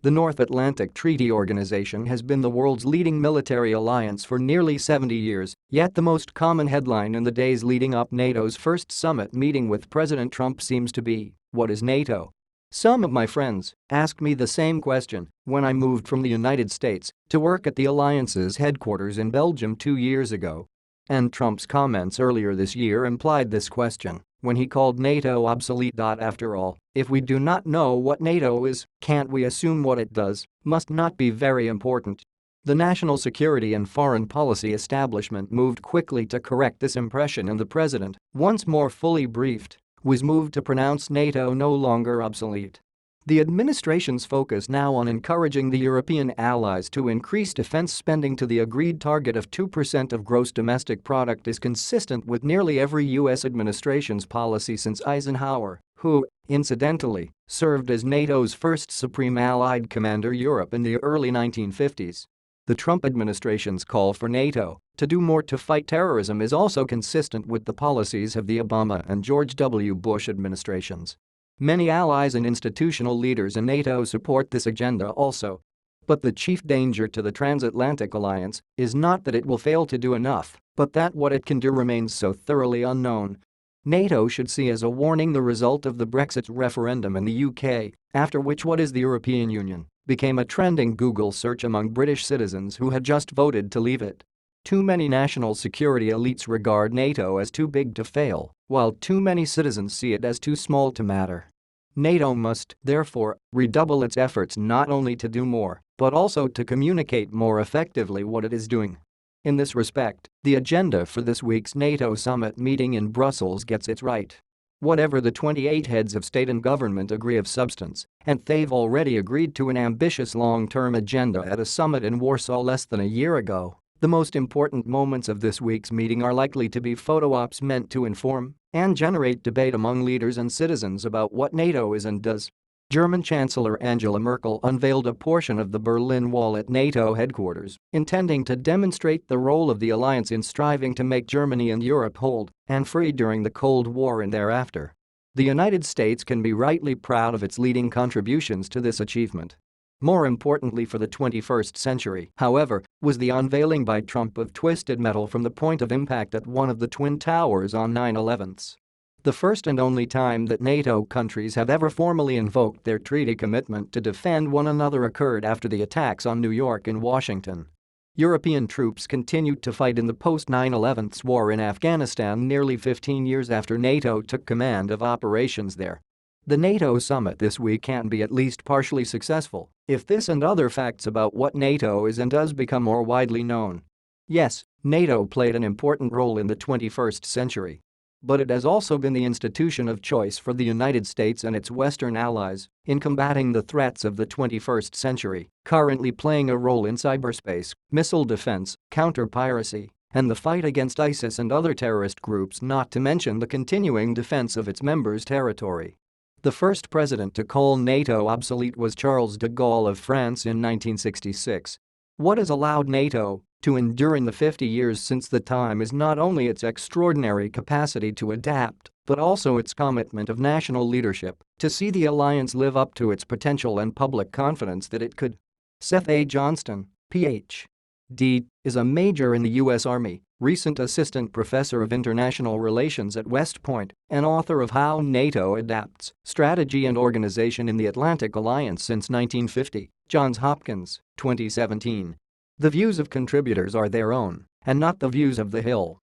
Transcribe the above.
The North Atlantic Treaty Organization has been the world's leading military alliance for nearly 70 years, yet the most common headline in the days leading up NATO's first summit meeting with President Trump seems to be, "What is NATO?" Some of my friends asked me the same question when I moved from the United States to work at the alliance's headquarters in Belgium 2 years ago. And Trump's comments earlier this year implied this question when he called NATO obsolete. After all, if we do not know what NATO is, can't we assume what it does must not be very important? The national security and foreign policy establishment moved quickly to correct this impression, and the president, once more fully briefed, was moved to pronounce NATO no longer obsolete. The administration's focus now on encouraging the European allies to increase defense spending to the agreed target of 2% of gross domestic product is consistent with nearly every U.S. administration's policy since Eisenhower, who, incidentally, served as NATO's first Supreme Allied Commander Europe in the early 1950s. The Trump administration's call for NATO to do more to fight terrorism is also consistent with the policies of the Obama and George W. Bush administrations. Many allies and institutional leaders in NATO support this agenda also. But the chief danger to the transatlantic alliance is not that it will fail to do enough, but that what it can do remains so thoroughly unknown. NATO should see as a warning the result of the Brexit referendum in the UK, after which "what is the European Union?" became a trending Google search among British citizens who had just voted to leave it. Too many national security elites regard NATO as too big to fail, while too many citizens see it as too small to matter. NATO must, therefore, redouble its efforts not only to do more, but also to communicate more effectively what it is doing. In this respect, the agenda for this week's NATO summit meeting in Brussels gets it right. Whatever the 28 heads of state and government agree of substance, and they've already agreed to an ambitious long-term agenda at a summit in Warsaw less than a year ago, the most important moments of this week's meeting are likely to be photo ops meant to inform and generate debate among leaders and citizens about what NATO is and does. German Chancellor Angela Merkel unveiled a portion of the Berlin Wall at NATO headquarters, intending to demonstrate the role of the alliance in striving to make Germany and Europe whole and free during the Cold War and thereafter. The United States can be rightly proud of its leading contributions to this achievement. More importantly for the 21st century, however, was the unveiling by Trump of twisted metal from the point of impact at one of the Twin Towers on 9/11. The first and only time that NATO countries have ever formally invoked their treaty commitment to defend one another occurred after the attacks on New York and Washington. European troops continued to fight in the post-9/11 war in Afghanistan nearly 15 years after NATO took command of operations there. The NATO summit this week can be at least partially successful if this and other facts about what NATO is and does become more widely known. Yes, NATO played an important role in the 21st century. But it has also been the institution of choice for the United States and its Western allies in combating the threats of the 21st century, currently playing a role in cyberspace, missile defense, counter-piracy, and the fight against ISIS and other terrorist groups, not to mention the continuing defense of its members' territory. The first president to call NATO obsolete was Charles de Gaulle of France in 1966. What has allowed NATO to endure in the 50 years since the time is not only its extraordinary capacity to adapt, but also its commitment of national leadership to see the alliance live up to its potential and public confidence that it could. Seth A. Johnston, Ph.D., is a major in the U.S. Army, recent assistant professor of international relations at West Point, and author of How NATO Adapts, Strategy and Organization in the Atlantic Alliance Since 1950, Johns Hopkins, 2017. The views of contributors are their own, and not the views of The Hill.